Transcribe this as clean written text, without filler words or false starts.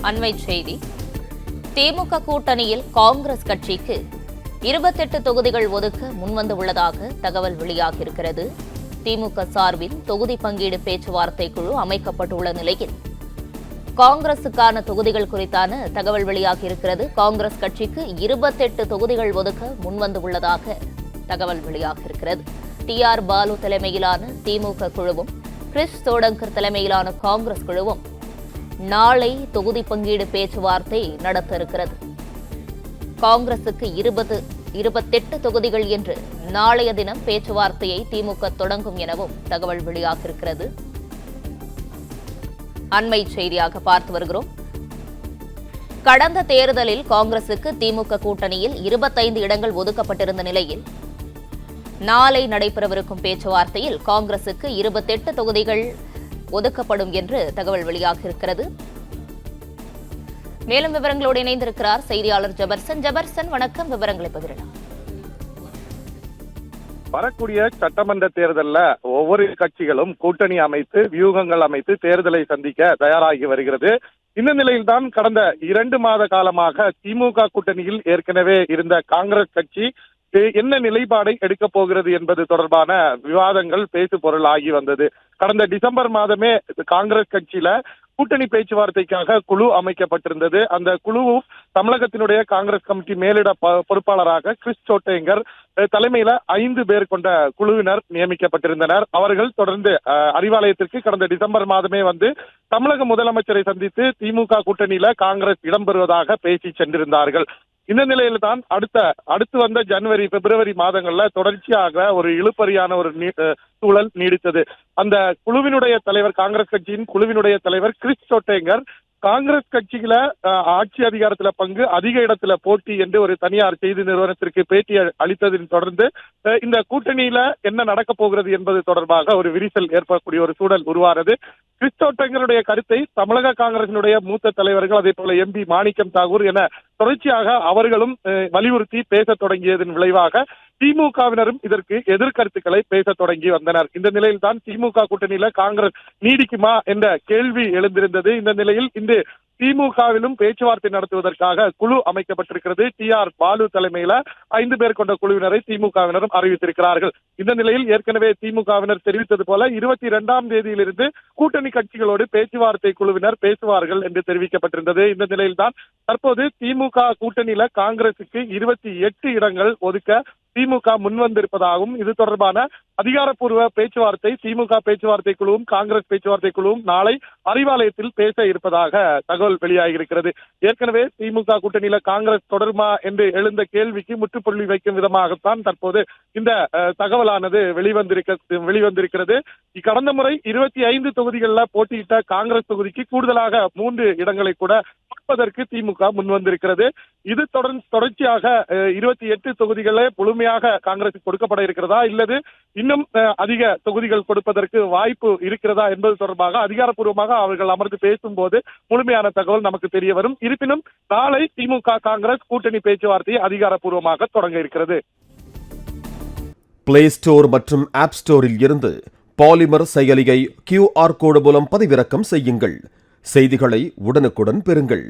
அண்மைச் செய்தி. திமுக கூட்டணியில் காங்கிரஸ் கட்சிக்கு 28 தொகுதிகள் ஒதுக்க முன்வந்துள்ளதாக தகவல் வெளியாகியிருக்கிறது. திமுக சார்பில் தொகுதி பங்கீடு பேச்சுவார்த்தை குழு அமைக்கப்பட்டுள்ள நிலையில் காங்கிரசுக்கான தொகுதிகள் குறித்தான தகவல் வெளியாகியிருக்கிறது. காங்கிரஸ் கட்சிக்கு 28 தொகுதிகள் ஒதுக்க முன்வந்துள்ளதாக தகவல் வெளியாகியிருக்கிறது. TR பாலு தலைமையிலான திமுக குழுவும் கிறிஸ் சோடங்கர் தலைமையிலான காங்கிரஸ் குழுவும் நாளை தொகுதி பங்கீடு பேச்சுவார்த்தை நடத்த இருக்கிறது. காங்கிரசுக்கு 28 தொகுதிகள் என்று நாளைய தினம் பேச்சுவார்த்தையை திமுக தொடங்கும் எனவும் தகவல் வெளியாகியிருக்கிறது. அண்மை செய்தியாக பார்த்து வருகிறோம். கடந்த தேர்தலில் காங்கிரசுக்கு திமுக கூட்டணியில் 25 இடங்கள் ஒதுக்கப்பட்டிருந்த நிலையில் நாளை நடைபெறவிருக்கும் பேச்சுவார்த்தையில் காங்கிரசுக்கு 28 தொகுதிகள் ஒதுக்கப்படும் என்று தகவல் வெளியாகியிருக்கிறது. மேலும் விவரங்களோடு இணைந்திருக்கிறார் செய்தியாளர் ஜெபர்சன். ஜெபர்சன், வணக்கம். விவரங்களை பகிரலாம். வரக்கூடிய சட்டமன்ற தேர்தலில் ஒவ்வொரு கட்சிகளும் கூட்டணி அமைத்து வியூகங்கள் அமைத்து தேர்தலை சந்திக்க தயாராகி வருகிறது. இந்த நிலையில்தான் கடந்த 2 மாத காலமாக திமுக கூட்டணியில் ஏற்கனவே இருந்த காங்கிரஸ் கட்சி என்ன நிலைப்பாடை எடுக்கப் போகிறது என்பது தொடர்பான விவாதங்கள் பேசு பொருள் ஆகி வந்தது. கடந்த டிசம்பர் மாதமே காங்கிரஸ் கட்சியில கூட்டணி பேச்சுவார்த்தைக்காக குழு அமைக்கப்பட்டிருந்தது. அந்த குழுவும் தமிழகத்தினுடைய காங்கிரஸ் கமிட்டி மேலிட பொறுப்பாளராக கிறிஸ் சோட்டேங்கர் தலைமையில 5 பேர் கொண்ட குழுவினர் நியமிக்கப்பட்டிருந்தனர். அவர்கள் தொடர்ந்து அறிவாலயத்திற்கு கடந்த டிசம்பர் மாதமே வந்து தமிழக முதலமைச்சரை சந்தித்து திமுக கூட்டணியில காங்கிரஸ் இடம்பெறுவதாக பேசி சென்றிருந்தார்கள். இந்த நிலையில தான் அடுத்து வந்த ஜனவரி பிப்ரவரி மாதங்கள்ல தொடர்ச்சியாக ஒரு இழுபறியான ஒரு சூழல் நீடித்தது. அந்த குழுவினுடைய தலைவர், காங்கிரஸ் கட்சியின் குழுவினுடைய தலைவர் கிறிஸ் சோட்டேங்கர் காங்கிரஸ் கட்சியில ஆட்சி அதிகாரத்துல பங்கு, அதிக இடத்துல போட்டி என்று ஒரு தனியார் செய்தி நிறுவனத்திற்கு பேட்டி அளித்ததின் தொடர்ந்து இந்த கூட்டணியில என்ன நடக்க போகிறது என்பது தொடர்பாக ஒரு விரிசல் ஏற்படக்கூடிய ஒரு சூழல் உருவானது. கிறிஸ் சோட்டேங்கருடைய கருத்தை தமிழக காங்கிரசினுடைய மூத்த தலைவர்கள், அதே போல MP மாணிக்கம் தாகூர் என தொடர்ச்சியாக அவர்களும் வலியுறுத்தி பேச தொடங்கியதன் விளைவாக திமுகவினரும் இதற்கு எதிர்கருத்துக்களை பேச தொடங்கி வந்தனர். இந்த நிலையில் தான் திமுக கூட்டணியில காங்கிரஸ் நீடிக்குமா என்ற கேள்வி எழுந்திருந்தது. இந்த நிலையில் இன்று திமுகவிலும் பேச்சுவார்த்தை நடத்துவதற்காக குழு அமைக்கப்பட்டிருக்கிறது. TR பாலு தலைமையில 5 பேர் கொண்ட குழுவினரை திமுகவினரும் அறிவித்திருக்கிறார்கள். இந்த நிலையில் ஏற்கனவே திமுகவினர் தெரிவித்தது போல 22ஆம் தேதியிலிருந்து கூட்டணி கட்சிகளோடு பேச்சுவார்த்தை குழுவினர் பேசுவார்கள் என்று தெரிவிக்கப்பட்டிருந்தது. இந்த நிலையில் தான் தற்போது திமுக கூட்டணியில காங்கிரசுக்கு 28 இடங்கள் ஒதுக்க திமுக முன்வந்திருப்பதாகவும், இது தொடர்பான அதிகாரப்பூர்வ பேச்சுவார்த்தை திமுக பேச்சுவார்த்தை குழுவும் காங்கிரஸ் பேச்சுவார்த்தை குழுவும் நாளை அறிவாலயத்தில் பேச இருப்பதாக தகவல் வெளியாகியிருக்கிறது. ஏற்கனவே திமுக கூட்டணியில காங்கிரஸ் தொடருமா என்று எழுந்த கேள்விக்கு முற்றுப்புள்ளி வைக்கும் விதமாகத்தான் தற்போது இந்த தகவலானது வெளிவந்திருக்கிறது. கடந்த முறை 25 தொகுதிகளில் போட்டியிட்ட காங்கிரஸ் தொகுதிக்கு கூடுதலாக 3 இடங்களை கூட கொடுப்பதற்கு திமுக முன்வந்திருக்கிறது. இது தொடர்ச்சியாக 28 தொகுதிகளே முழுமையாக காங்கிரசுக்கு கொடுக்கப்பட இருக்கிறதா, இல்லது இன்னும் அதிக தொகுதிகள் கொடுப்பதற்கு வாய்ப்பு இருக்கிறதா என்பது தொடர்பாக அதிகாரப்பூர்வமாக அவர்கள் அமர்ந்து பேசும்போது முழுமையான தகவல் நமக்கு தெரிய வரும். இருப்பினும் நாளை திமுக காங்கிரஸ் கூட்டணி பேச்சுவார்த்தையை அதிகாரப்பூர்வமாக தொடங்க இருக்கிறது. பிளே ஸ்டோர் மற்றும் ஆப் ஸ்டோரில் இருந்து பாலிமர் செயலியை QR கோடு மூலம் பதிவிறக்கம் செய்யுங்கள். செய்திகளை உடனுக்குடன் பெறுங்கள்.